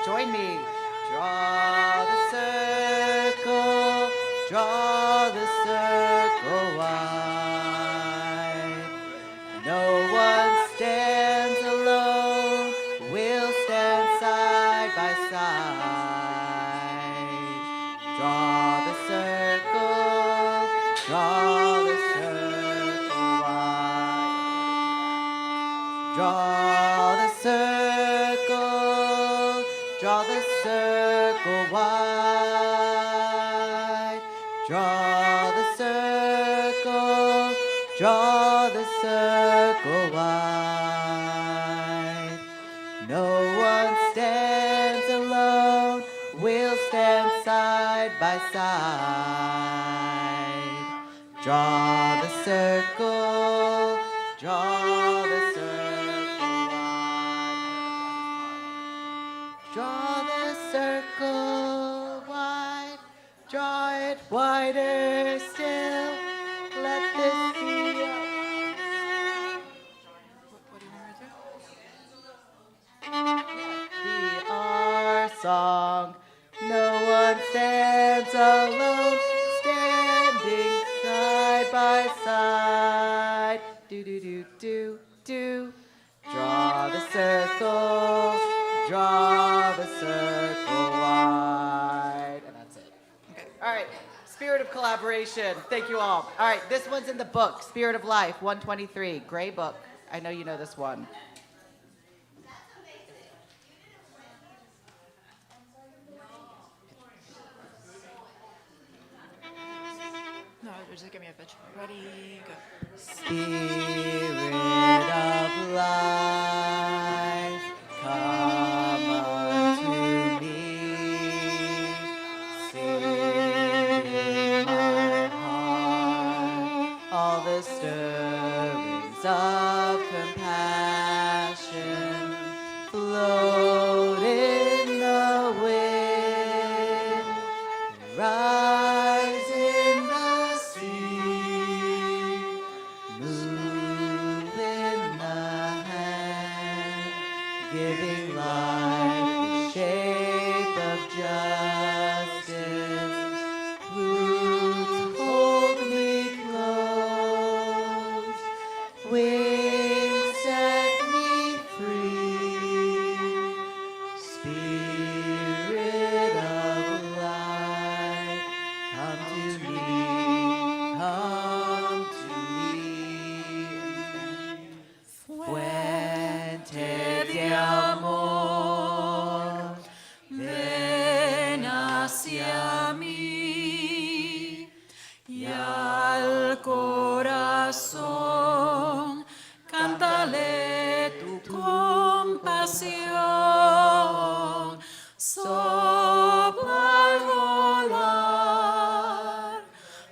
Join me. Draw the circle, draw the circle wide. No one stands alone, we'll stand side by side. Draw the circle, draw the circle wide. Draw the circle, draw the circle wide. Draw the circle, draw the circle wide. No one stands alone, we'll stand side by side. Draw the circle, draw the circle wide. Draw the circle wide, draw it wider still. Let this be our song. No one stands alone, standing side by side. Do do do do do. Draw the circle, draw the circle wide. And that's it. Okay. All right. Spirit of collaboration. Thank you all. All right. This one's in the book, Spirit of Life, 123. Gray book. I know you know this one. No, just give me a pitch. Ready, go. Spirit of life, come unto me. Sing in my heart all the stirrings of compassion. Float in the wind, rise in the sea, move in the hand, giving life the shape of justice. Roots hold me close, wings set me free. Spirit of life, come to me, come to me. Fuente de amor, ven hacia mí y al corazón cántale tu compasión. Sopla al volar,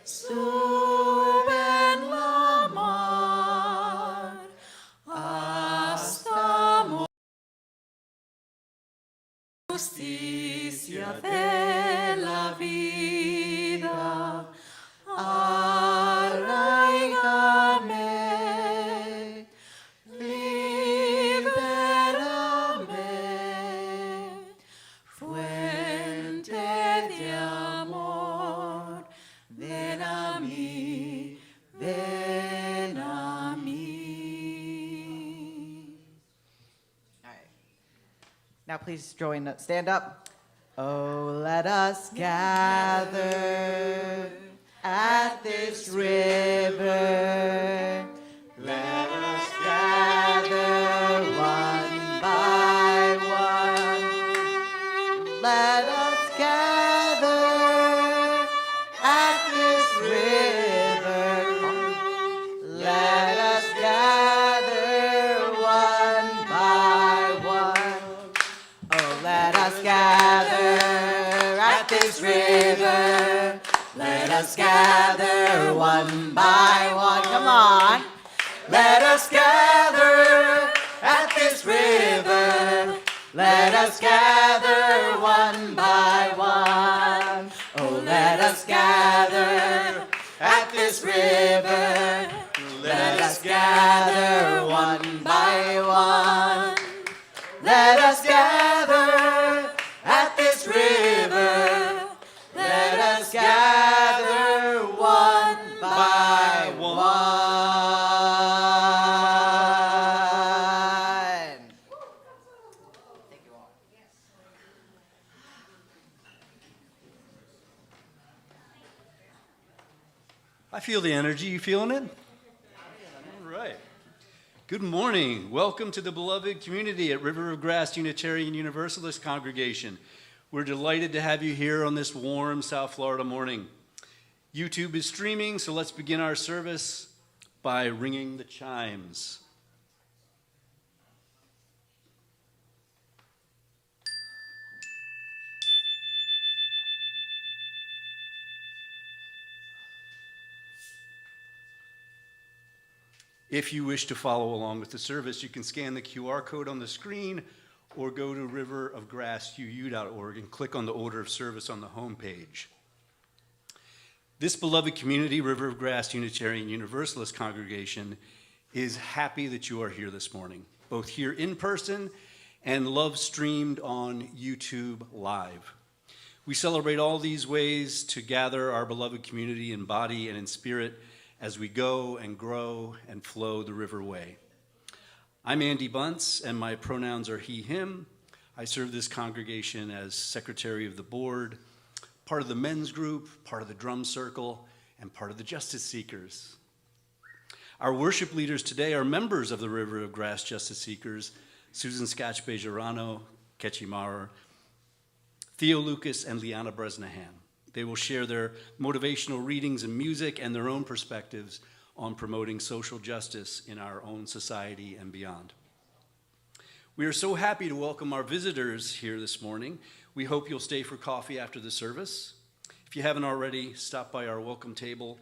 sube en la mar, hasta justicia de la vida. Arraigame, libérame, fuente de amor, ven a mí, ven a mí. All right. Now please join, stand up. Oh, let us gather at this river. Let us gather one by one. Let us gather at this river. Let us gather one by one. Oh, let us gather at this river. Let us gather one by one. Come on. Let us gather at this river. Let us gather one by one. Oh, let us gather at this river. Let us gather one by one. Let us gather I feel the energy. You feeling it? All right. Good morning. Welcome to the beloved community at River of Grass Unitarian Universalist Congregation. We're delighted to have you here on this warm South Florida morning. YouTube is streaming, so let's begin our service by ringing the chimes. If you wish to follow along with the service, you can scan the QR code on the screen or go to riverofgrassuu.org and click on the order of service on the homepage. This beloved community, River of Grass Unitarian Universalist Congregation, is happy that you are here this morning, both here in person and love streamed on YouTube Live. We celebrate all these ways to gather our beloved community in body and in spirit as we go and grow and flow the river way. I'm Andy Bunce, and my pronouns are he, him. I serve this congregation as secretary of the board, part of the men's group, part of the drum circle, and part of the Justice Seekers. Our worship leaders today are members of the River of Grass Justice Seekers, Susan Skach-Bejarano, Kechi Mourer, Theo Lucas, and Leana Bresnahan. They will share their motivational readings and music and their own perspectives on promoting social justice in our own society and beyond. We are so happy to welcome our visitors here this morning. We hope you'll stay for coffee after the service. If you haven't already, stop by our welcome table.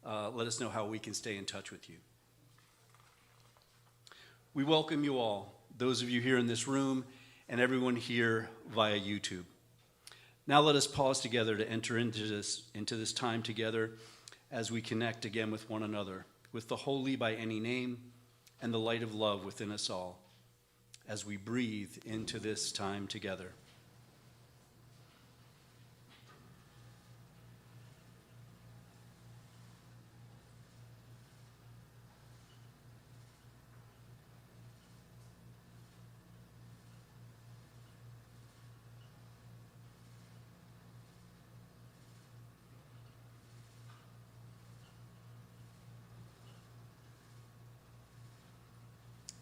Let us know how we can stay in touch with you. We welcome you all, those of you here in this room and everyone here via YouTube. Now let us pause together to enter into this time together as we connect again with one another, with the holy by any name and the light of love within us all, as we breathe into this time together.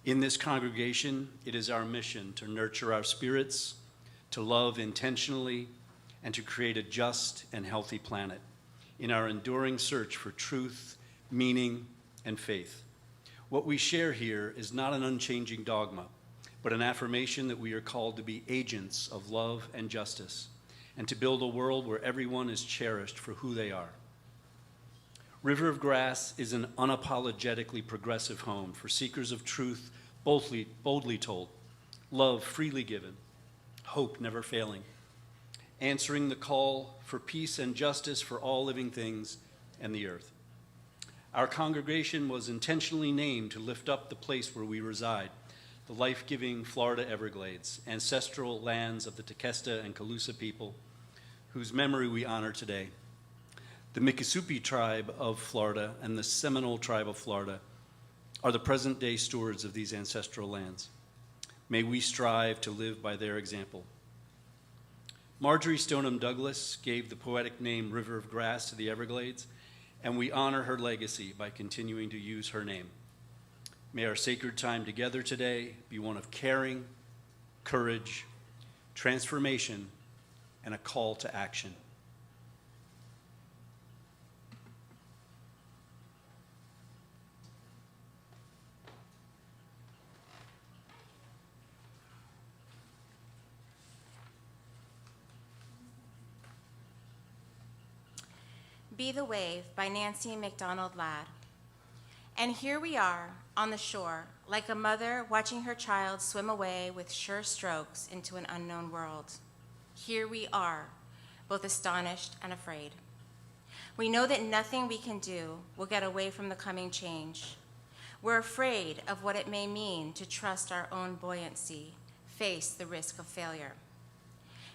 In this congregation, it is our mission to nurture our spirits, to love intentionally, and to create a just and healthy planet in our enduring search for truth, meaning, and faith. What we share here is not an unchanging dogma, but an affirmation that we are called to be agents of love and justice, and to build a world where everyone is cherished for who they are. River of Grass is an unapologetically progressive home for seekers of truth, boldly told, love freely given, hope never failing, answering the call for peace and justice for all living things and the earth. Our congregation was intentionally named to lift up the place where we reside, the life-giving Florida Everglades, ancestral lands of the Tequesta and Calusa people, whose memory we honor today. The Miccosukee tribe of Florida and the Seminole tribe of Florida are the present-day stewards of these ancestral lands. May we strive to live by their example. Marjorie Stoneham Douglas gave the poetic name River of Grass to the Everglades, and we honor her legacy by continuing to use her name. May our sacred time together today be one of caring, courage, transformation, and a call to action. Be the Wave by Nancy MacDonald Ladd. And here we are on the shore, like a mother watching her child swim away with sure strokes into an unknown world. Here we are, both astonished and afraid. We know that nothing we can do will get away from the coming change. We're afraid of what it may mean to trust our own buoyancy, face the risk of failure,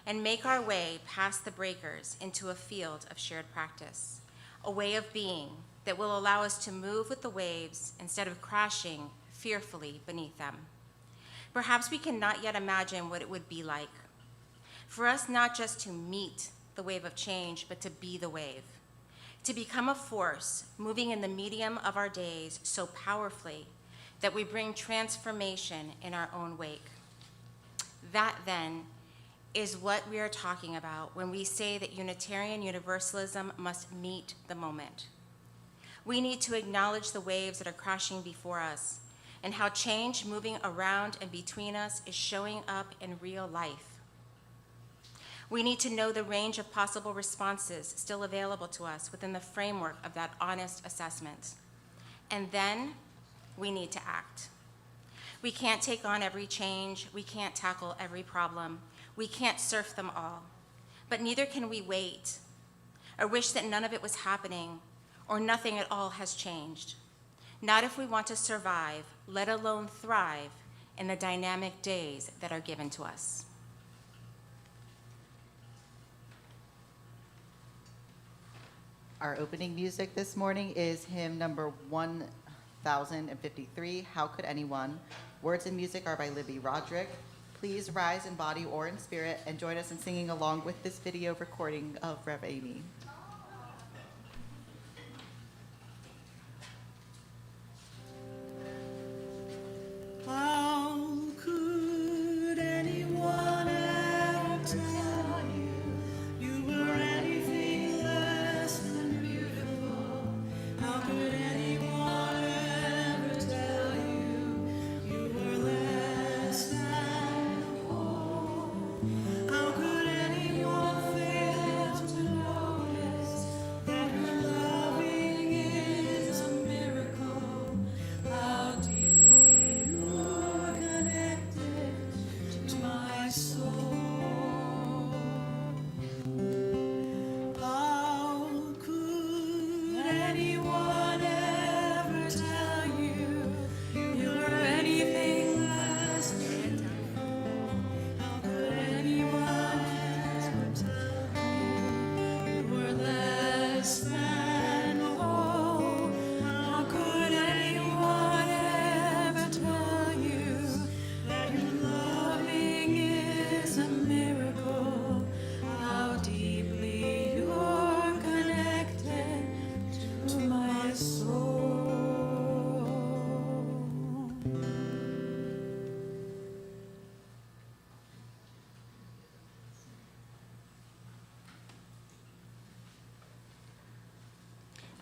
and make our way past the breakers into a field of shared practice, a way of being that will allow us to move with the waves instead of crashing fearfully beneath them. Perhaps we cannot yet imagine what it would be like for us not just to meet the wave of change, but to be the wave, to become a force moving in the medium of our days so powerfully that we bring transformation in our own wake. That, then, is what we are talking about when we say that Unitarian Universalism must meet the moment. We need to acknowledge the waves that are crashing before us and how change moving around and between us is showing up in real life. We need to know the range of possible responses still available to us within the framework of that honest assessment. And then we need to act. We can't take on every change. We can't tackle every problem. We can't surf them all. But neither can we wait or wish that none of it was happening or nothing at all has changed. Not if we want to survive, let alone thrive, in the dynamic days that are given to us. Our opening music this morning is hymn number 1053, How Could Anyone? Words and music are by Libby Roderick. Please rise in body or in spirit and join us in singing along with this video recording of Rev. Amy. How could anyone ever tell you you were anything less than beautiful? How could anyone ever tell you you were less than whole? How could anyone fail to notice that your loving is a miracle? How deeply you're connected to my soul. How could anyone ever tell you you're anything less than beautiful? How could anyone ever tell you you were less than whole? How could anyone ever tell you that your loving is a miracle? How deeply you're connected to my soul.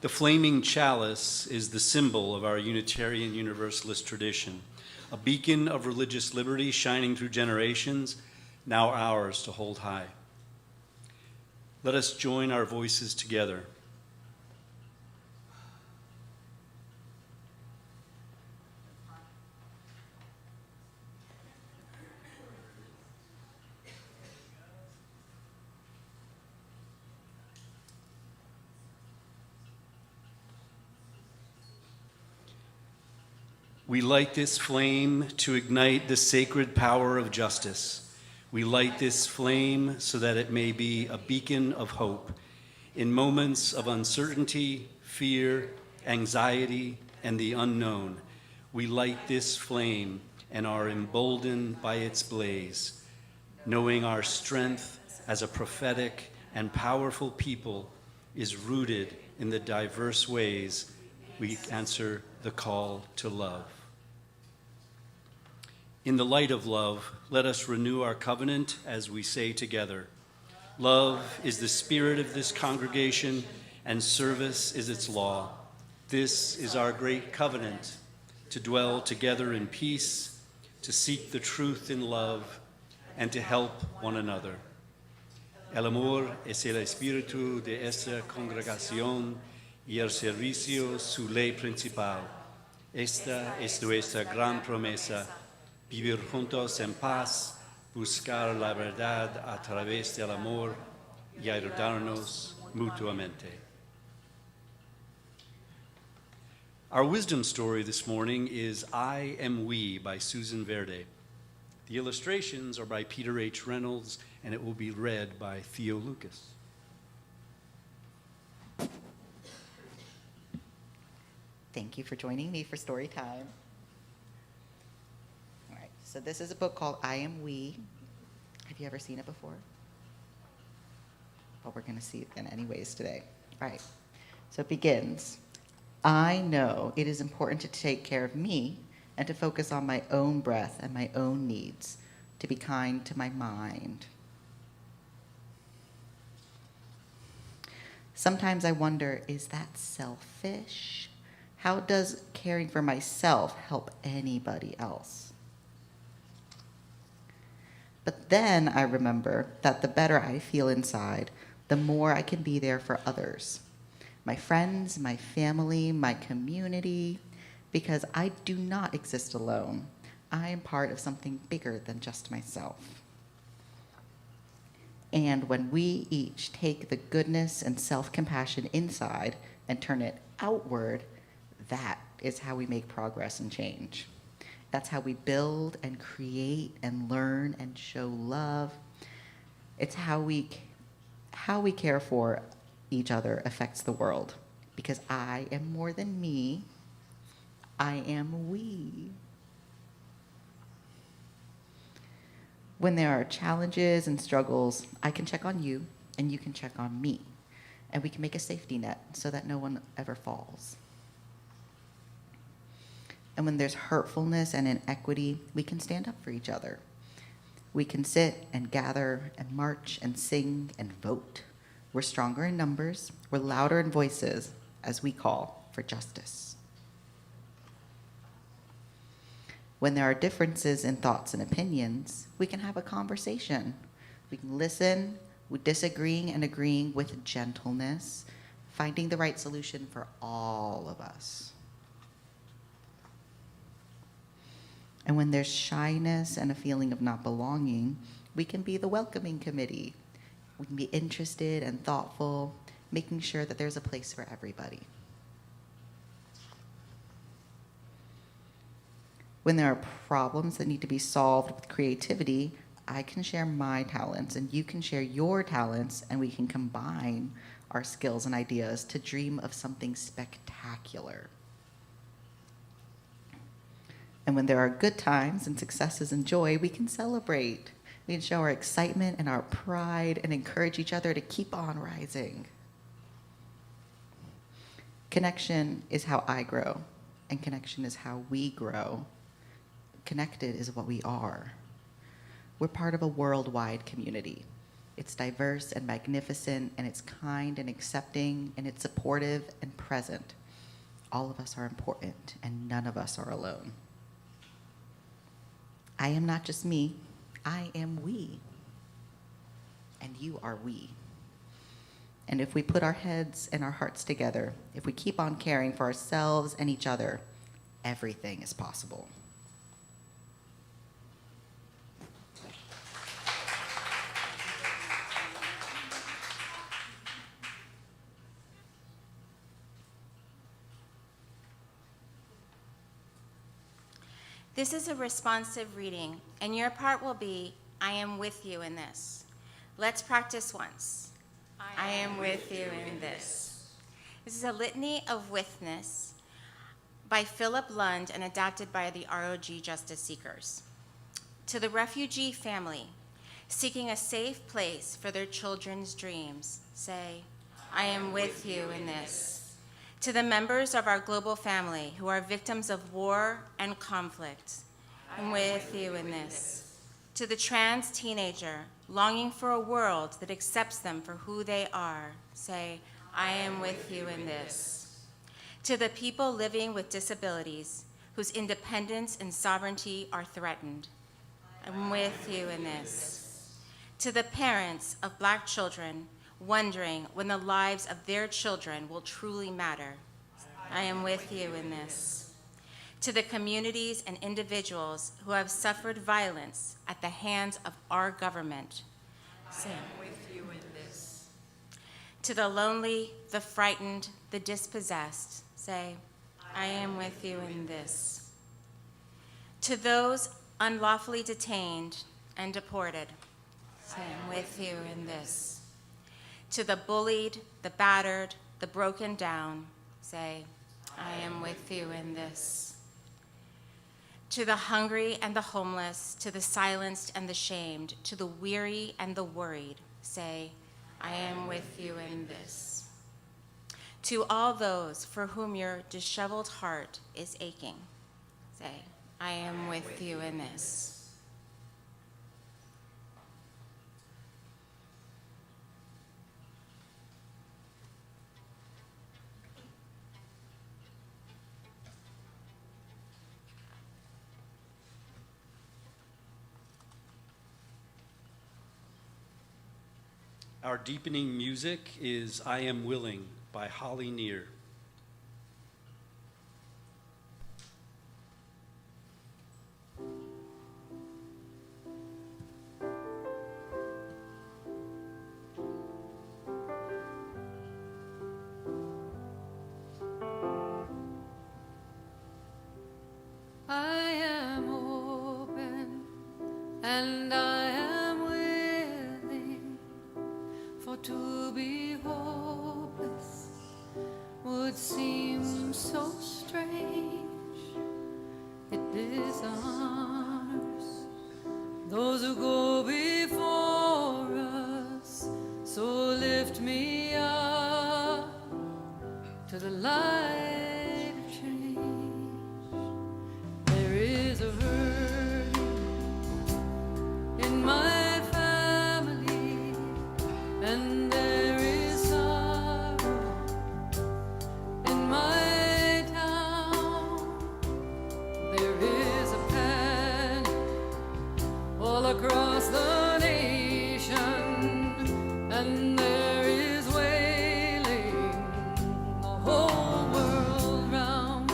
The flaming chalice is the symbol of our Unitarian Universalist tradition, a beacon of religious liberty shining through generations, now ours to hold high. Let us join our voices together. We light this flame to ignite the sacred power of justice. We light this flame so that it may be a beacon of hope in moments of uncertainty, fear, anxiety, and the unknown. We light this flame and are emboldened by its blaze, knowing our strength as a prophetic and powerful people is rooted in the diverse ways we answer the call to love. In the light of love, let us renew our covenant as we say together, love is the spirit of this congregation and service is its law. This is our great covenant, to dwell together in peace, to seek the truth in love, and to help one another. El amor es el espíritu de esta congregación y el servicio su ley principal. Esta es nuestra gran promesa, vivir juntos en paz, buscar la verdad a través del amor y ayudarnos mutuamente. Our wisdom story this morning is I Am We by Susan Verde. The illustrations are by Peter H. Reynolds, and it will be read by Theo Lucas. Thank you for joining me for story time. All right, so this is a book called I Am We. Have you ever seen it before? Well, we're going to see it then anyways today. All right. So it begins. I know it is important to take care of me and to focus on my own breath and my own needs, to be kind to my mind. Sometimes I wonder, is that selfish? How does caring for myself help anybody else? But then I remember that the better I feel inside, the more I can be there for others. My friends, my family, my community, because I do not exist alone. I am part of something bigger than just myself. And when we each take the goodness and self-compassion inside and turn it outward, that is how we make progress and change. That's how we build and create and learn and show love. It's how we care for each other affects the world. Because I am more than me, I am we. When there are challenges and struggles, I can check on you and you can check on me. And we can make a safety net so that no one ever falls. And when there's hurtfulness and inequity, we can stand up for each other. We can sit and gather and march and sing and vote. We're stronger in numbers, we're louder in voices as we call for justice. When there are differences in thoughts and opinions, we can have a conversation. We can listen, with disagreeing and agreeing with gentleness, finding the right solution for all of us. And when there's shyness and a feeling of not belonging, we can be the welcoming committee. We can be interested and thoughtful, making sure that there's a place for everybody. When there are problems that need to be solved with creativity, I can share my talents and you can share your talents, and we can combine our skills and ideas to dream of something spectacular. And when there are good times and successes and joy, we can celebrate. We can show our excitement and our pride and encourage each other to keep on rising. Connection is how I grow, and connection is how we grow. Connected is what we are. We're part of a worldwide community. It's diverse and magnificent, and it's kind and accepting, and it's supportive and present. All of us are important, and none of us are alone. I am not just me, I am we. And you are we. And if we put our heads and our hearts together, if we keep on caring for ourselves and each other, everything is possible. This is a responsive reading, and your part will be, I am with you in this. Let's practice once. I am with you in this. This is a litany of witness by Philip Lund and adapted by the ROG Justice Seekers. To the refugee family seeking a safe place for their children's dreams, say, I am with you in this. To the members of our global family who are victims of war and conflict, I'm with you in this. To the trans teenager longing for a world that accepts them for who they are, say, I am with you in this. To the people living with disabilities whose independence and sovereignty are threatened, I'm with you in this. To the parents of Black children wondering when the lives of their children will truly matter, I am with you in this. To the communities and individuals who have suffered violence at the hands of our government, say, I am with you in this. To the lonely, the frightened, the dispossessed, say, I am with you in this. To those unlawfully detained and deported, say, I am with you in this. To the bullied, the battered, the broken down, say, I am with you in this. To the hungry and the homeless, to the silenced and the shamed, to the weary and the worried, say, I am with you in this. To all those for whom your disheveled heart is aching, say, I am with you in this. Our deepening music is I Am Willing by Holly Near. I am open and I am willing, for to be hopeless would seem so strange. It dishonors those who go before us, so lift me up to the light of change. There is a hurting in my family, and there is sorrow in my town. There is a panic all across the nation, and there is wailing the whole world round.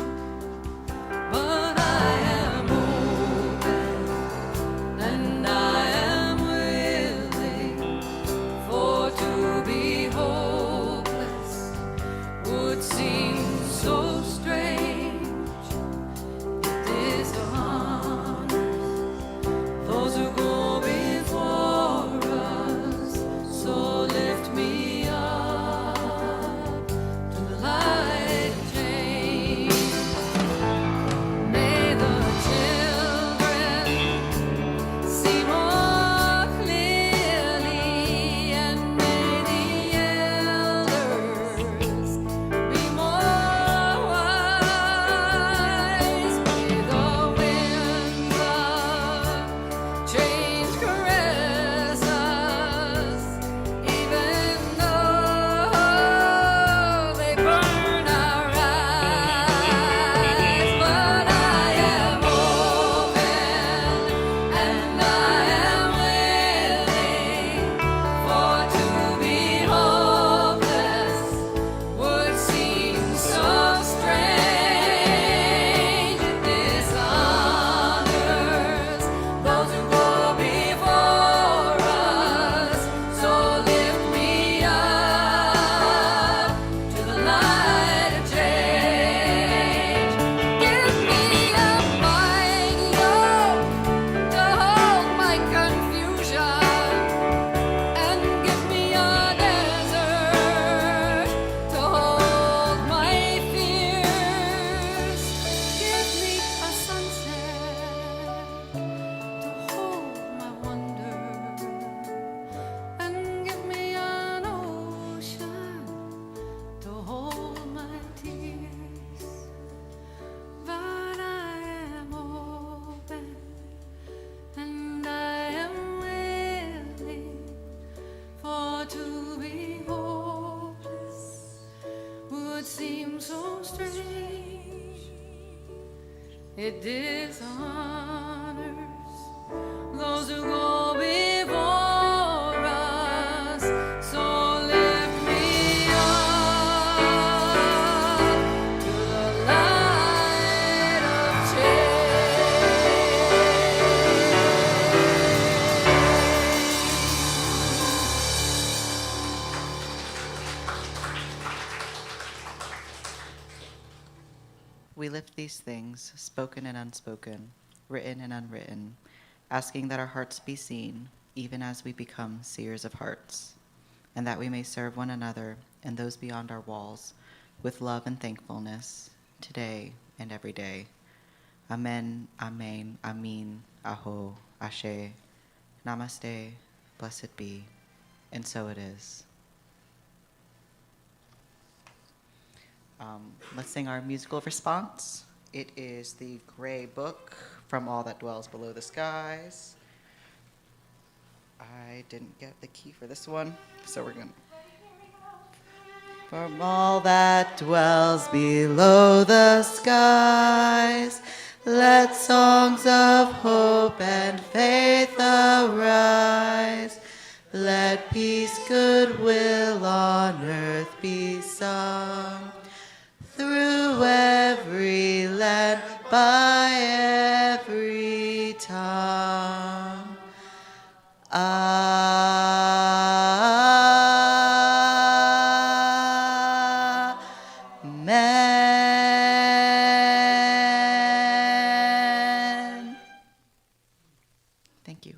But I am open and I am willing, for to be hopeless would seem so strange. It dishonors those who go before us, so lift me up to the light of change. May the children see more clearly, and may the elders be more wise. May the winds of change caress us, even though they burn our eyes. But I am open and I am willing, for to be hopeless would seem so strange. It dishonors those who go before us, so lift me up to the light of change. Give me a mighty yoke to hold my confusion, and give me a desert to hold my fears. Give me a sunset to hold my wonder, and give me an ocean to hold my tears. But I am open and I am willing, for to be hopeless would seem so strange. It dishonors those who go before us, so lift me up to the light of We lift these things, spoken and unspoken, written and unwritten, asking that our hearts be seen, even as we become seers of hearts, and that we may serve one another and those beyond our walls with love and thankfulness, today and every day. Amen, amen, amin, aho, ashe, namaste, blessed be, and so it is. Let's sing our musical response. It is the Gray Book, From All That Dwells Below the Skies. I didn't get the key for this one, so we're going to. From all that dwells below the skies, let songs of hope and faith arise. Let peace, goodwill on earth be sung, through every land, by every tongue. Amen. Thank you.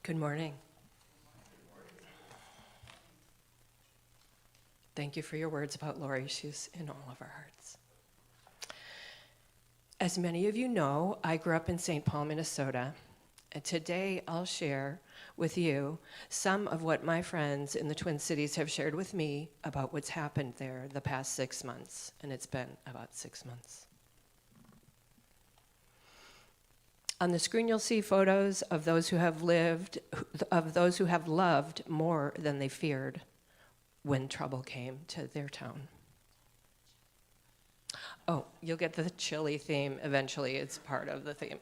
Good morning. Thank you for your words about Lori. She's in all of our hearts. As many of you know, I grew up in St. Paul, Minnesota, and today I'll share with you some of what my friends in the Twin Cities have shared with me about what's happened there the past 6 months, and it's been about 6 months. On the screen, you'll see photos of those who have loved more than they feared when trouble came to their town. Oh, you'll get the chili theme eventually. It's part of the theme.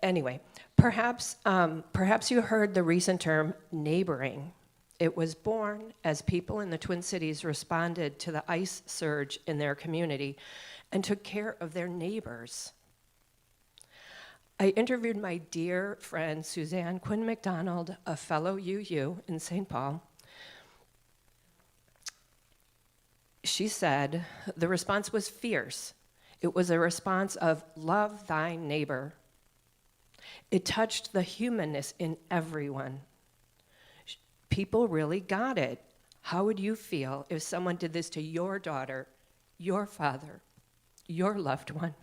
Anyway, perhaps you heard the recent term neighboring. It was born as people in the Twin Cities responded to the ice surge in their community and took care of their neighbors. I interviewed my dear friend Suzanne Quinn McDonald, a fellow UU in St. Paul. She said the response was fierce. It was a response of love thy neighbor. It touched the humanness in everyone. People really got it. How would you feel if someone did this to your daughter, your father, your loved one?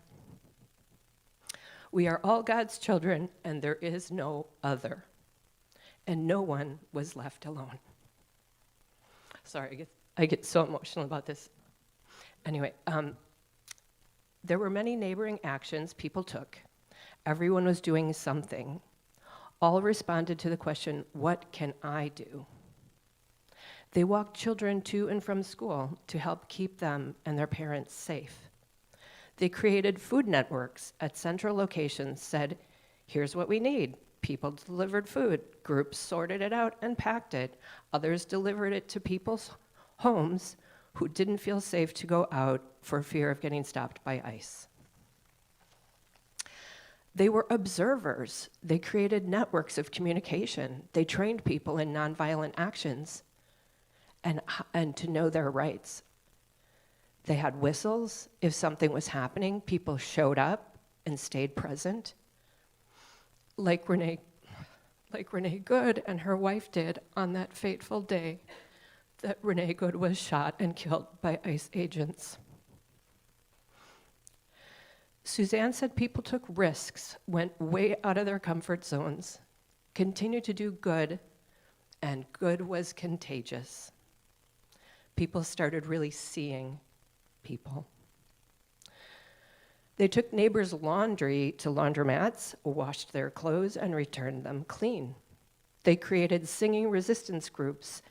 We are all God's children, and there is no other. And no one was left alone. Sorry, I get so emotional about this. Anyway, there were many neighboring actions people took. Everyone was doing something. All responded to the question, what can I do? They walked children to and from school to help keep them and their parents safe. They created food networks at central locations, said, here's what we need. People delivered food. Groups sorted it out and packed it. Others delivered it to people's homes who didn't feel safe to go out for fear of getting stopped by ICE. They were observers. They created networks of communication. They trained people in nonviolent actions and to know their rights. They had whistles. If something was happening, people showed up and stayed present, like Renee Good and her wife did on that fateful day that Renee Good was shot and killed by ICE agents. Suzanne said people took risks, went way out of their comfort zones, continued to do good, and good was contagious. People started really seeing people. They took neighbors' laundry to laundromats, washed their clothes, and returned them clean. They created singing resistance groups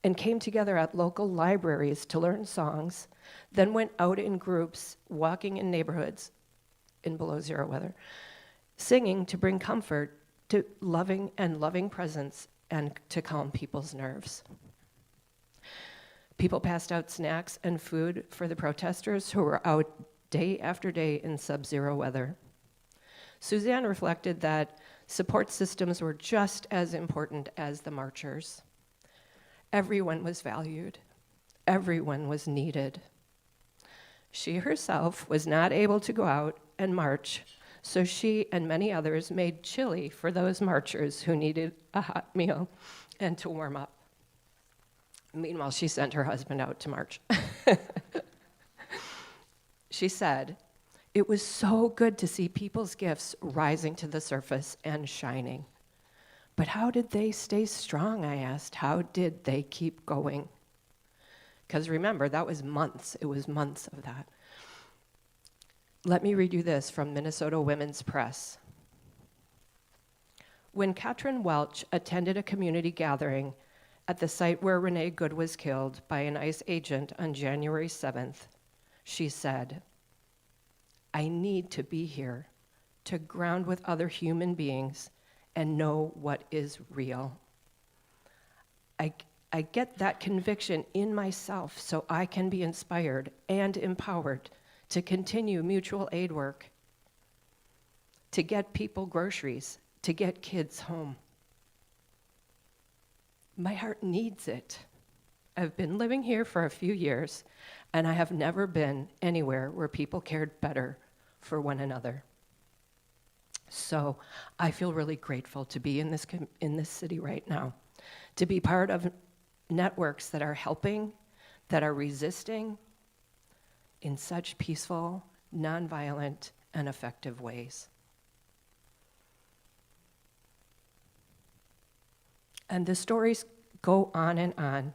and came together at local libraries to learn songs, then went out in groups, walking in neighborhoods in below zero weather, singing to bring comfort to loving presence and to calm people's nerves. People passed out snacks and food for the protesters who were out day after day in sub-zero weather. Suzanne reflected that support systems were just as important as the marchers. Everyone was valued. Everyone was needed. She herself was not able to go out and march, so she and many others made chili for those marchers who needed a hot meal and to warm up. Meanwhile, she sent her husband out to march. She said, "It was so good to see people's gifts rising to the surface and shining. But how did they stay strong?" I asked. "How did they keep going?" Because remember, that was months. It was months of that. Let me read you this from Minnesota Women's Press. When Katrin Welch attended a community gathering at the site where Renee Good was killed by an ICE agent on January 7th, she said, "I need to be here to ground with other human beings and know what is real. I get that conviction in myself so I can be inspired and empowered to continue mutual aid work, to get people groceries, to get kids home. My heart needs it. I've been living here for a few years, and I have never been anywhere where people cared better for one another. So I feel really grateful to be in this city right now, to be part of networks that are helping, that are resisting in such peaceful, nonviolent, and effective ways." And the stories go on and on.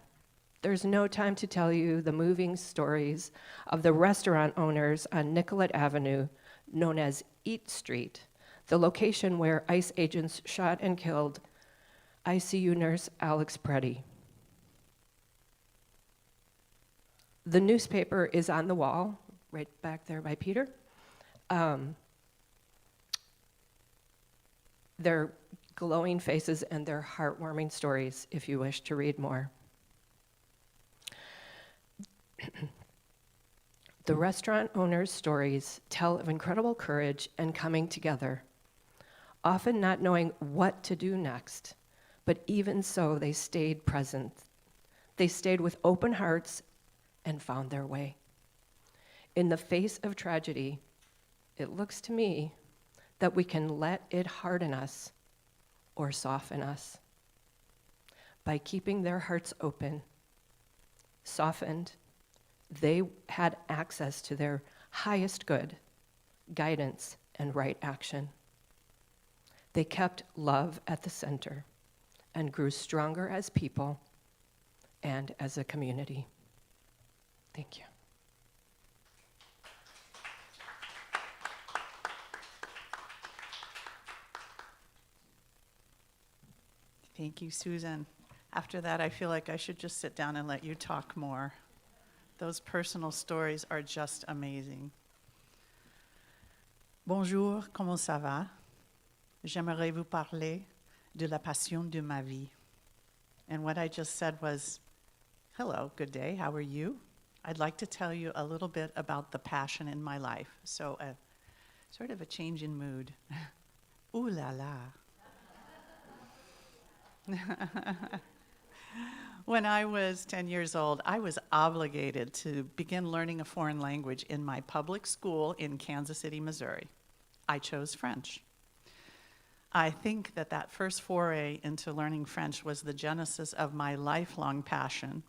There's no time to tell you the moving stories of the restaurant owners on Nicollet Avenue, known as Eat Street, the location where ICE agents shot and killed ICU nurse Alex Preddy. The newspaper is on the wall, right back there by Peter. They're glowing faces and they're heartwarming stories if you wish to read more. The restaurant owners' stories tell of incredible courage and coming together, often not knowing what to do next, but even so, they stayed present. They stayed with open hearts and found their way. In the face of tragedy, it looks to me that we can let it harden us or soften us. By keeping their hearts open, softened, they had access to their highest good, guidance, and right action. They kept love at the center and grew stronger as people and as a community. Thank you. Thank you, Susan. After that, I feel like I should just sit down and let you talk more. Those personal stories are just amazing. Bonjour, comment ça va? J'aimerais vous parler de la passion de ma vie. And what I just said was, hello, good day, how are you? I'd like to tell you a little bit about the passion in my life. So sort of a change in mood. Ooh la la. When I was 10 years old, I was obligated to begin learning a foreign language in my public school in Kansas City, Missouri. I chose French. I think that first foray into learning French was the genesis of my lifelong passion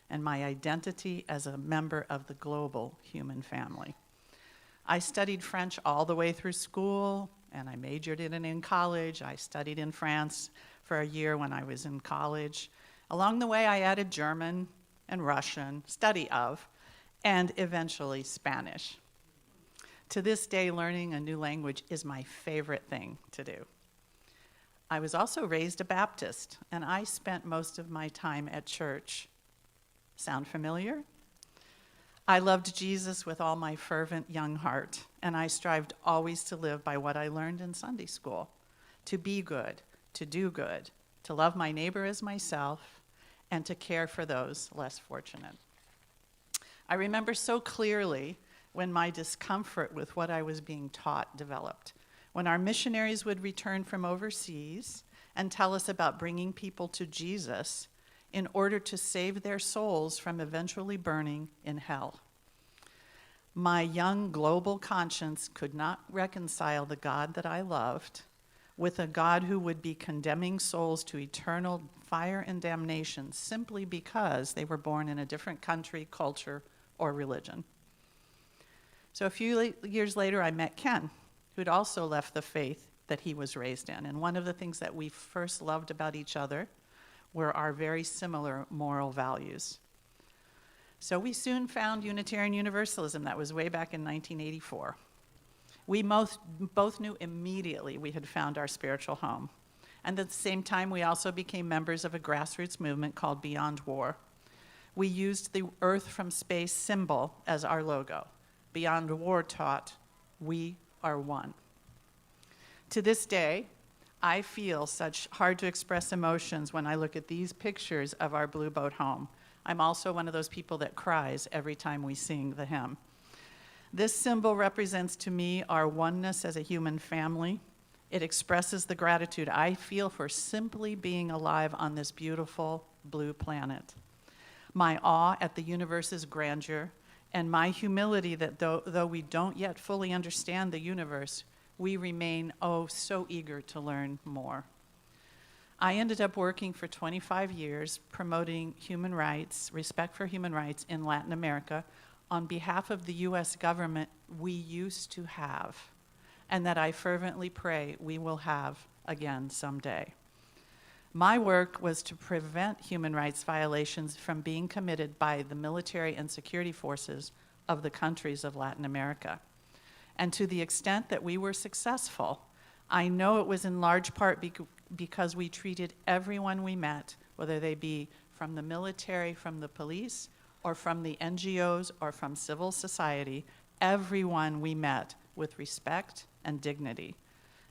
and my identity as a member of the global human family. I studied French all the way through school, and I majored in it in college. I studied in France for a year when I was in college. Along the way, I added German and Russian, study of, and eventually Spanish. To this day, learning a new language is my favorite thing to do. I was also raised a Baptist, and I spent most of my time at church. Sound familiar? I loved Jesus with all my fervent young heart, and I strived always to live by what I learned in Sunday school, to be good, to do good, to love my neighbor as myself, and to care for those less fortunate. I remember so clearly when my discomfort with what I was being taught developed. When our missionaries would return from overseas and tell us about bringing people to Jesus in order to save their souls from eventually burning in hell. My young global conscience could not reconcile the God that I loved with a God who would be condemning souls to eternal fire and damnation simply because they were born in a different country, culture, or religion. So a few years later, I met Ken, who'd also left the faith that he was raised in. And one of the things that we first loved about each other were our very similar moral values. So we soon found Unitarian Universalism. That was way back in 1984. We both knew immediately we had found our spiritual home. And at the same time, we also became members of a grassroots movement called Beyond War. We used the Earth from Space symbol as our logo. Beyond War taught, we are one. To this day, I feel such hard-to-express emotions when I look at these pictures of our Blue Boat home. I'm also one of those people that cries every time we sing the hymn. This symbol represents to me our oneness as a human family. It expresses the gratitude I feel for simply being alive on this beautiful blue planet. My awe at the universe's grandeur, and my humility that though we don't yet fully understand the universe, we remain, so eager to learn more. I ended up working for 25 years promoting human rights, respect for human rights in Latin America on behalf of the US government we used to have, and that I fervently pray we will have again someday. My work was to prevent human rights violations from being committed by the military and security forces of the countries of Latin America. And to the extent that we were successful, I know it was in large part because we treated everyone we met, whether they be from the military, from the police, or from the NGOs, or from civil society, everyone we met with respect and dignity.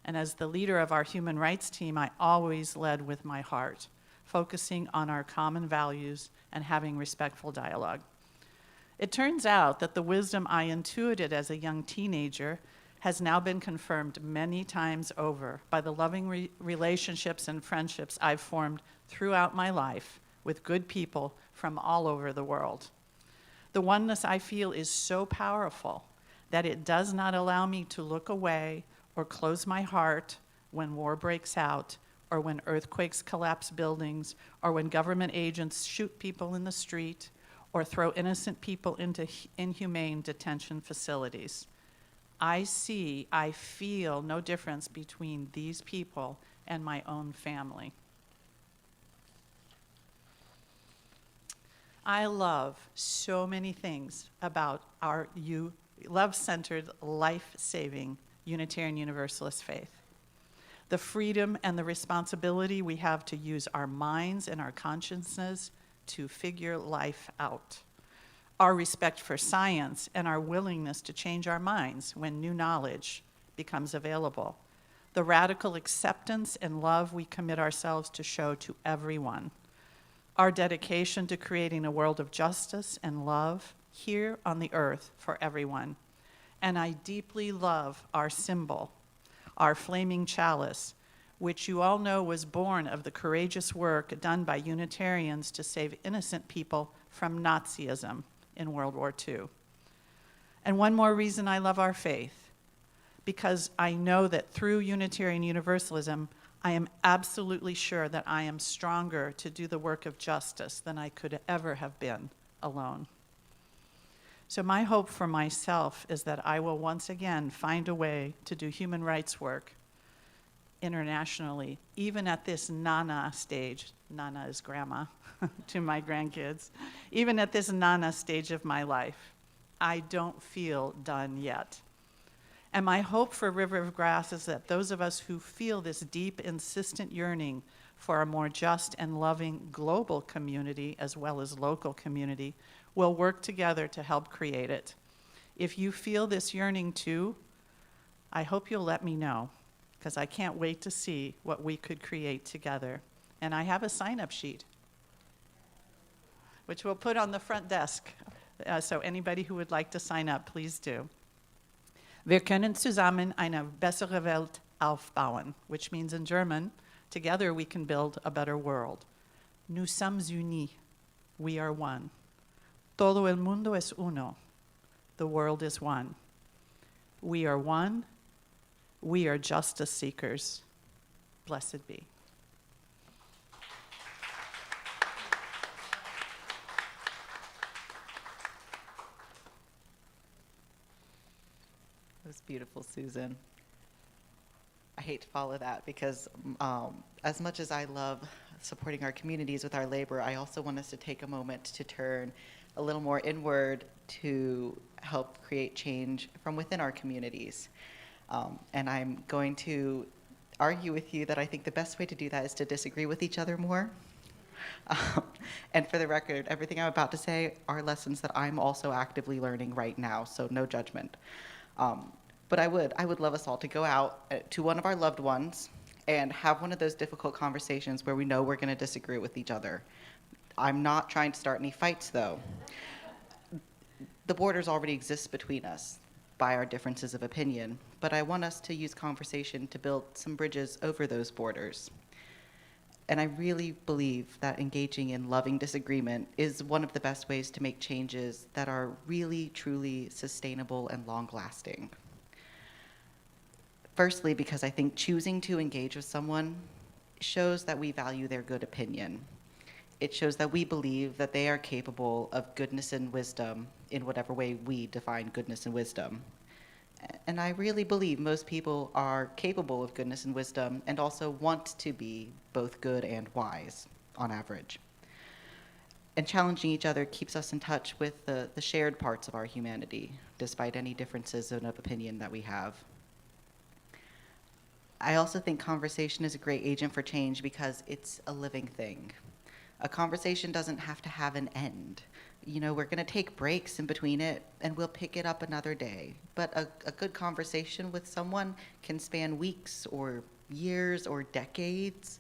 And as the leader of our human rights team, I always led with my heart, focusing on our common values and having respectful dialogue. It turns out that the wisdom I intuited as a young teenager has now been confirmed many times over by the loving relationships and friendships I've formed throughout my life with good people from all over the world. The oneness I feel is so powerful that it does not allow me to look away or close my heart when war breaks out, or when earthquakes collapse buildings, or when government agents shoot people in the street, or throw innocent people into inhumane detention facilities. I feel no difference between these people and my own family. I love so many things about our love-centered, life-saving Unitarian Universalist faith. The freedom and the responsibility we have to use our minds and our consciousness to figure life out. Our respect for science and our willingness to change our minds when new knowledge becomes available. The radical acceptance and love we commit ourselves to show to everyone. Our dedication to creating a world of justice and love here on the earth for everyone. And I deeply love our symbol, our flaming chalice, which you all know was born of the courageous work done by Unitarians to save innocent people from Nazism in World War II. And one more reason I love our faith, because I know that through Unitarian Universalism, I am absolutely sure that I am stronger to do the work of justice than I could ever have been alone. So my hope for myself is that I will once again find a way to do human rights work internationally, even at this Nana stage. Nana is grandma to my grandkids. Even at this Nana stage of my life, I don't feel done yet. And my hope for River of Grass is that those of us who feel this deep, insistent yearning for a more just and loving global community as well as local community will work together to help create it. If you feel this yearning too, I hope you'll let me know, because I can't wait to see what we could create together. And I have a sign-up sheet, which we'll put on the front desk. So anybody who would like to sign up, please do. Wir können zusammen eine bessere Welt aufbauen, which means in German, together we can build a better world. Nous sommes unis. We are one. Todo el mundo es uno. The world is one. We are one. We are justice seekers. Blessed be. That was beautiful, Susan. I hate to follow that because as much as I love supporting our communities with our labor, I also want us to take a moment to turn a little more inward to help create change from within our communities. And I'm going to argue with you that I think the best way to do that is to disagree with each other more. And for the record, everything I'm about to say are lessons that I'm also actively learning right now, so no judgment. But I would love us all to go out to one of our loved ones and have one of those difficult conversations where we know we're going to disagree with each other. I'm not trying to start any fights, though. The borders already exist between us by our differences of opinion, but I want us to use conversation to build some bridges over those borders. And I really believe that engaging in loving disagreement is one of the best ways to make changes that are really, truly sustainable and long-lasting. Firstly, because I think choosing to engage with someone shows that we value their good opinion. It shows that we believe that they are capable of goodness and wisdom in whatever way we define goodness and wisdom. And I really believe most people are capable of goodness and wisdom and also want to be both good and wise on average. And challenging each other keeps us in touch with the shared parts of our humanity, despite any differences of opinion that we have. I also think conversation is a great agent for change because it's a living thing. A conversation doesn't have to have an end. You know, we're going to take breaks in between it, and we'll pick it up another day. But a good conversation with someone can span weeks or years or decades.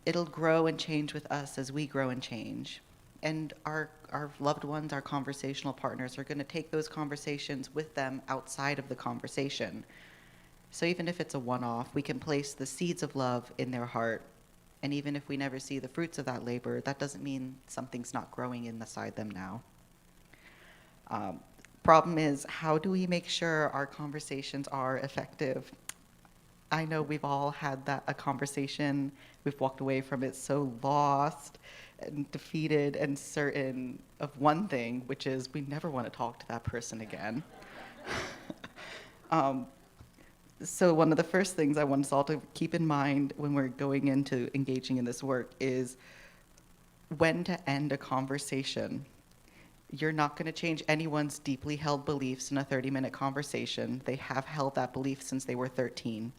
It'll grow and change with us as we grow and change. And our loved ones, our conversational partners, are going to take those conversations with them outside of the conversation. So even if it's a one-off, we can place the seeds of love in their heart. And even if we never see the fruits of that labor, that doesn't mean something's not growing inside them now. Problem is, how do we make sure our conversations are effective? I know we've all had a conversation. We've walked away from it so lost and defeated and certain of one thing, which is we never want to talk to that person again. So one of the first things I want us all to keep in mind when we're going into engaging in this work is when to end a conversation. You're not going to change anyone's deeply held beliefs in a 30-minute conversation. They have held that belief since they were 13.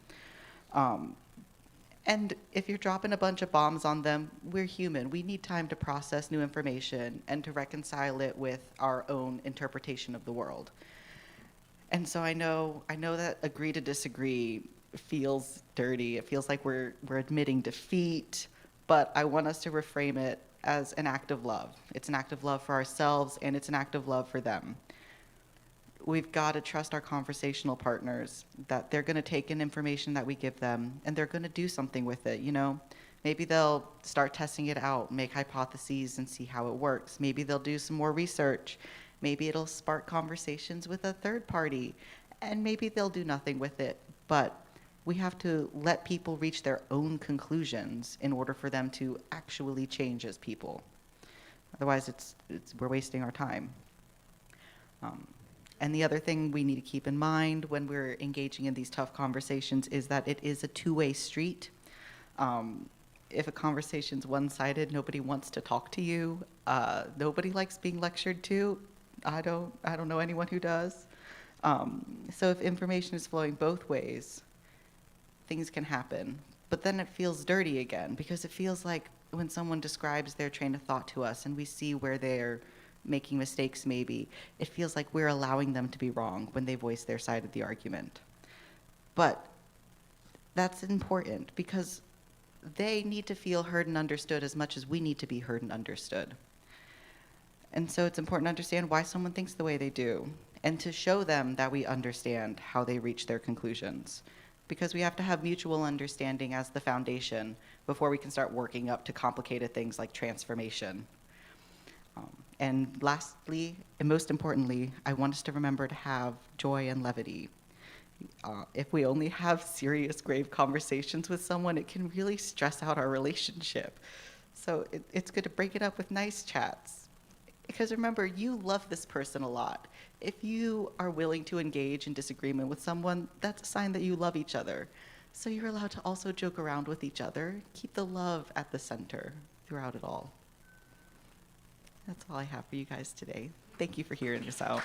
And if you're dropping a bunch of bombs on them, we're human. We need time to process new information and to reconcile it with our own interpretation of the world. And so I know that agree to disagree feels dirty. It feels like we're admitting defeat, but I want us to reframe it as an act of love. It's an act of love for ourselves, and it's an act of love for them. We've got to trust our conversational partners that they're going to take in information that we give them, and they're going to do something with it, you know? Maybe they'll start testing it out, make hypotheses, and see how it works. Maybe they'll do some more research. Maybe it'll spark conversations with a third party, and maybe they'll do nothing with it. But we have to let people reach their own conclusions in order for them to actually change as people. Otherwise, we're wasting our time. And the other thing we need to keep in mind when we're engaging in these tough conversations is that it is a two-way street. If a conversation's one-sided, nobody wants to talk to you. Nobody likes being lectured to. I don't know anyone who does. So if information is flowing both ways, things can happen. But then it feels dirty again, because it feels like when someone describes their train of thought to us and we see where they're making mistakes maybe, it feels like we're allowing them to be wrong when they voice their side of the argument. But that's important because they need to feel heard and understood as much as we need to be heard and understood. And so it's important to understand why someone thinks the way they do and to show them that we understand how they reach their conclusions. Because we have to have mutual understanding as the foundation before we can start working up to complicated things like transformation. And lastly, and most importantly, I want us to remember to have joy and levity. If we only have serious, grave conversations with someone, it can really stress out our relationship. So it's good to break it up with nice chats. Because remember, you love this person a lot. If you are willing to engage in disagreement with someone, that's a sign that you love each other. So you're allowed to also joke around with each other. Keep the love at the center throughout it all. That's all I have for you guys today. Thank you for hearing us out.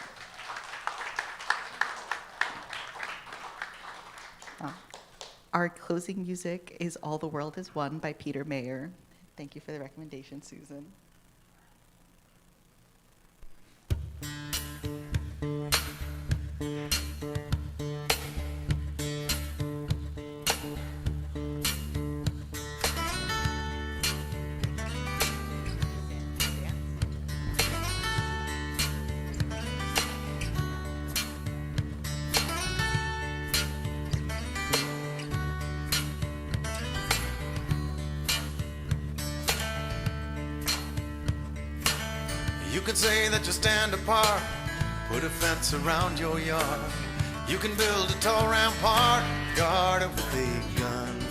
Our closing music is All the World Is One by Kechi Mourer. Thank you for the recommendation, Susan. You can say that you stand apart, put a fence around your yard. You can build a tall rampart, guard it with a gun.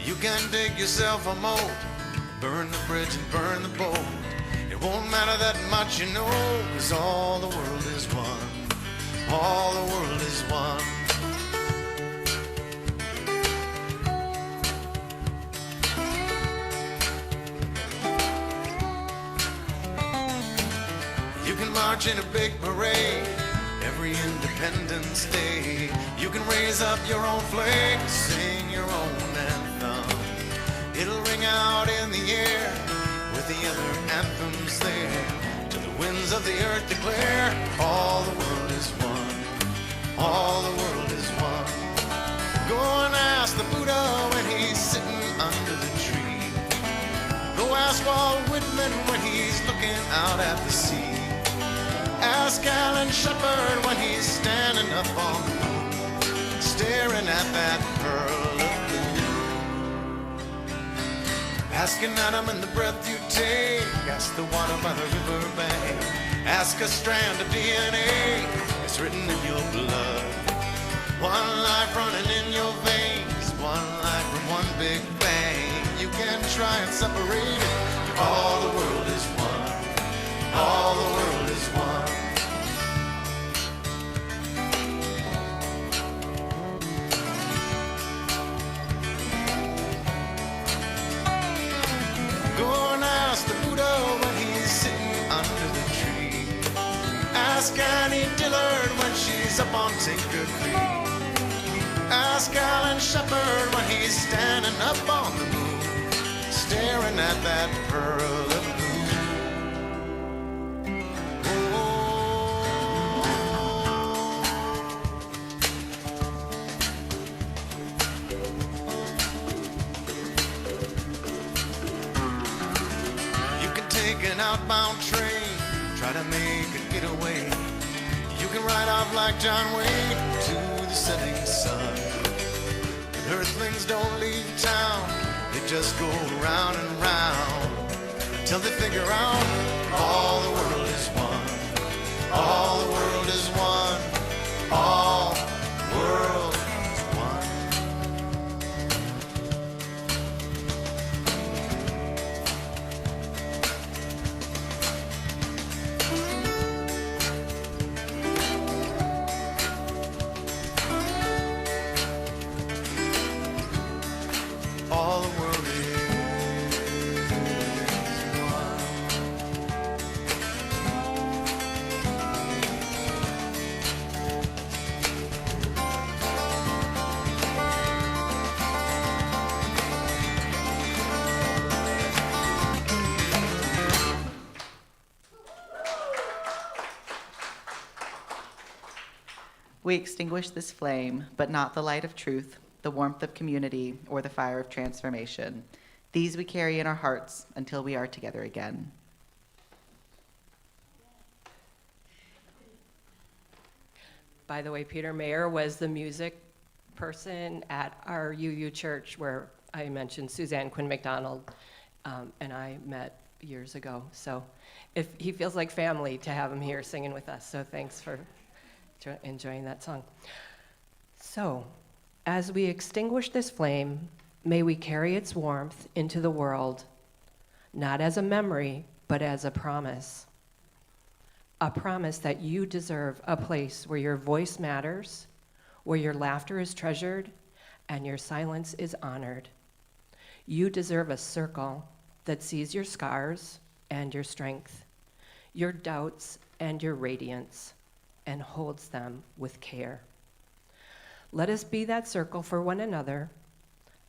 You can dig yourself a moat, burn the bridge and burn the boat. It won't matter that much, you know, 'cause all the world is one. All the world is one. You can march in a big parade every Independence Day. You can raise up your own flag, sing your own anthem. It'll ring out in the air with the other anthems there, till the winds of the earth declare all the world is one. All the world is one. Go and ask the Buddha when he's sitting under the tree. Go ask Walt Whitman when he's looking out at the sea. Ask Alan Shepard when he's standing up on the moon, staring at that pearl of blue. Ask an atom in the breath you take. Ask the water by the river bank. Ask a strand of DNA that's written in your blood. One life running in your veins, one life from one big bang. You can try and separate it, but all the world is one. All the world is one. Go and ask the Buddha when he's sitting under the tree. Ask Annie Dillard when she's up on Tinker Creek. Ask Alan Shepard when he's standing up on the moon, staring at that pearl of blue. An outbound train, try to make a getaway. You can ride off like John Wayne to the setting sun. But earthlings don't leave town, they just go round and round until they figure out all the world is one. All the world is one. All the world is one. All the world is one. We extinguish this flame, but not the light of truth, the warmth of community, or the fire of transformation. These we carry in our hearts until we are together again. By the way, Kechi Mourer was the music person at our UU church where I mentioned Suzanne Quinn McDonald and I met years ago. So if he feels like family to have him here singing with us. So thanks for enjoying that song. So, as we extinguish this flame, may we carry its warmth into the world, not as a memory, but as a promise. A promise that you deserve a place where your voice matters, where your laughter is treasured, and your silence is honored. You deserve a circle that sees your scars and your strength, your doubts and your radiance, and holds them with care. Let us be that circle for one another,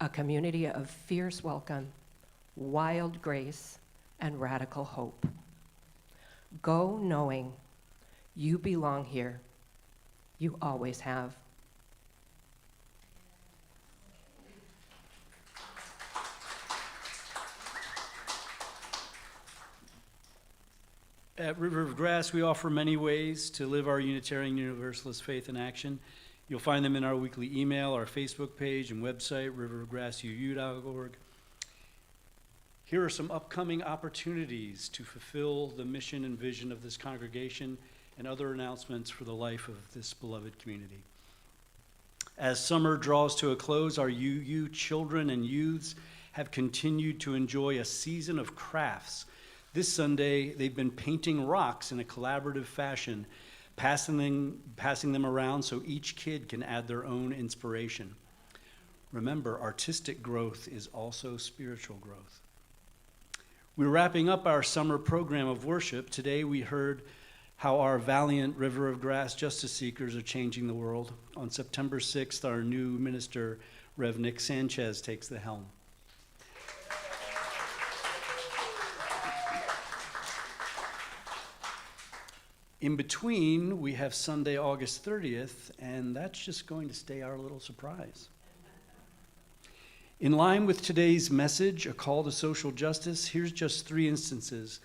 a community of fierce welcome, wild grace, and radical hope. Go knowing you belong here. You always have. At River of Grass, we offer many ways to live our Unitarian Universalist faith in action. You'll find them in our weekly email, our Facebook page, and website, riverofgrassuu.org. Here are some upcoming opportunities to fulfill the mission and vision of this congregation and other announcements for the life of this beloved community. As summer draws to a close, our UU children and youths have continued to enjoy a season of crafts. This Sunday, they've been painting rocks in a collaborative fashion, passing them around so each kid can add their own inspiration. Remember, artistic growth is also spiritual growth. We're wrapping up our summer program of worship. Today we heard how our valiant River of Grass justice seekers are changing the world. On September 6th, our new minister, Rev. Nick Sanchez, takes the helm. In between, we have Sunday, August 30th, and that's just going to stay our little surprise. In line with today's message, a call to social justice, here's just 3 instances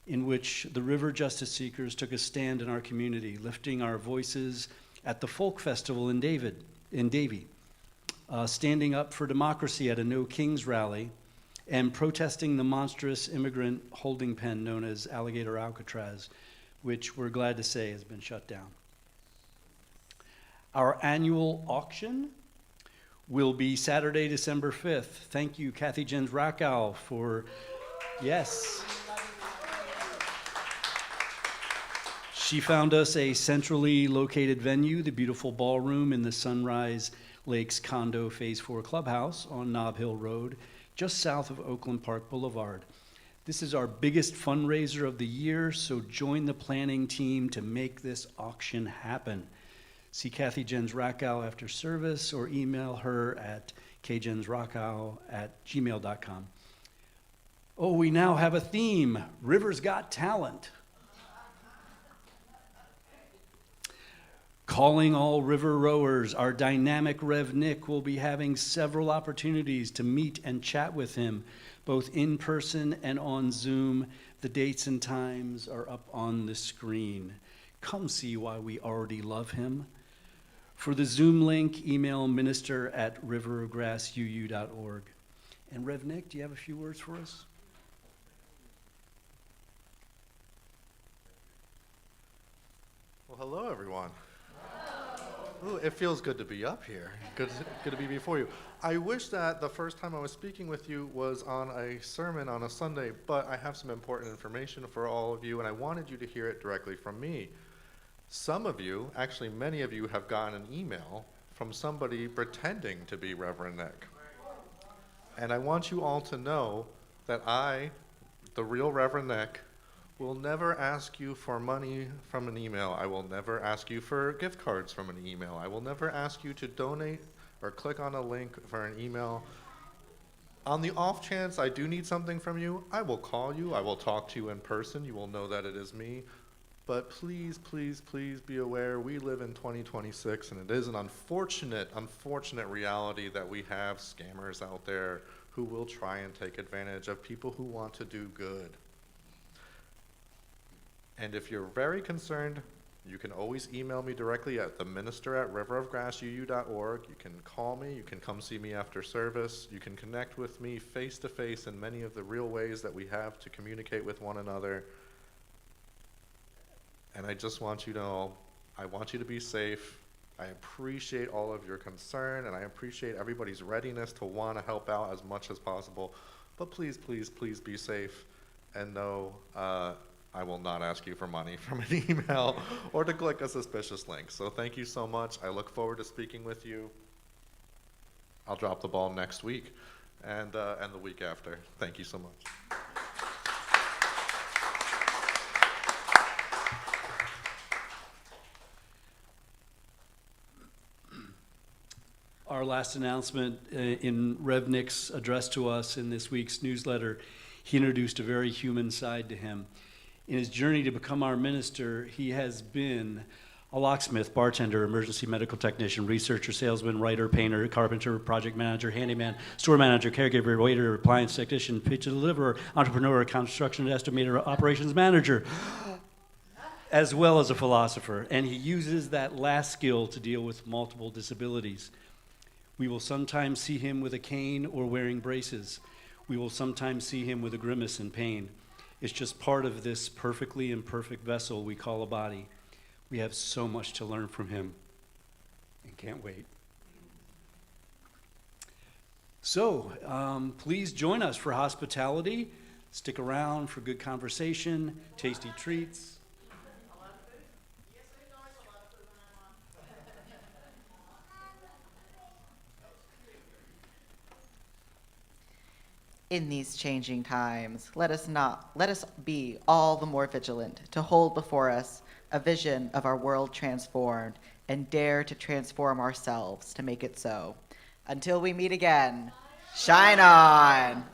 in which the River Justice Seekers took a stand in our community, lifting our voices at the Folk Festival in Davie, standing up for democracy at a No Kings rally, and protesting the monstrous immigrant holding pen known as Alligator Alcatraz, which we're glad to say has been shut down. Our annual auction will be Saturday, December 5th. Thank you, Kathy Jens Rakow, for, yes. She found us a centrally located venue, the beautiful ballroom in the Sunrise Lakes Condo Phase 4 Clubhouse on Nob Hill Road, just south of Oakland Park Boulevard. This is our biggest fundraiser of the year, so join the planning team to make this auction happen. See Kathy Jens Rakow after service or email her at kjensrakow@gmail.com. Oh, we now have a theme, River's Got Talent. Calling all river rowers, our dynamic Rev. Nick will be having several opportunities to meet and chat with him, both in person and on Zoom. The dates and times are up on the screen. Come see why we already love him. For the Zoom link, email minister@riverofgrassuu.org. And Rev. Nick, do you have a few words for us? Well, hello, everyone. Ooh, it feels good to be up here. Good to be before you. I wish that the first time I was speaking with you was on a sermon on a Sunday, but I have some important information for all of you, and I wanted you to hear it directly from me. Some of you, actually many of you, have gotten an email from somebody pretending to be Reverend Nick. And I want you all to know that I, the real Reverend Nick, will never ask you for money from an email. I will never ask you for gift cards from an email. I will never ask you to donate or click on a link for an email. On the off chance I do need something from you, I will call you. I will talk to you in person. You will know that it is me. But please, please, please be aware, we live in 2026, and it is an unfortunate reality that we have scammers out there who will try and take advantage of people who want to do good. And if you're very concerned, you can always email me directly at theminister@riverofgrassuu.org. You can call me, you can come see me after service, you can connect with me face to face in many of the real ways that we have to communicate with one another. And I just want you to know, I want you to be safe. I appreciate all of your concern, and I appreciate everybody's readiness to want to help out as much as possible. But please, please, please be safe. And no, I will not ask you for money from an email or to click a suspicious link. So thank you so much. I look forward to speaking with you. I'll drop the ball next week and the week after. Thank you so much. Our last announcement in Rev Nick's address to us in this week's newsletter, he introduced a very human side to him. In his journey to become our minister, he has been a locksmith, bartender, emergency medical technician, researcher, salesman, writer, painter, carpenter, project manager, handyman, store manager, caregiver, waiter, appliance technician, pizza deliverer, entrepreneur, construction estimator, operations manager, as well as a philosopher. And he uses that last skill to deal with multiple disabilities. We will sometimes see him with a cane or wearing braces. We will sometimes see him with a grimace in pain. It's just part of this perfectly imperfect vessel we call a body. We have so much to learn from him and can't wait. So please join us for hospitality. Stick around for good conversation, tasty treats. In these changing times, let us be all the more vigilant to hold before us a vision of our world transformed and dare to transform ourselves to make it so. Until we meet again, shine on!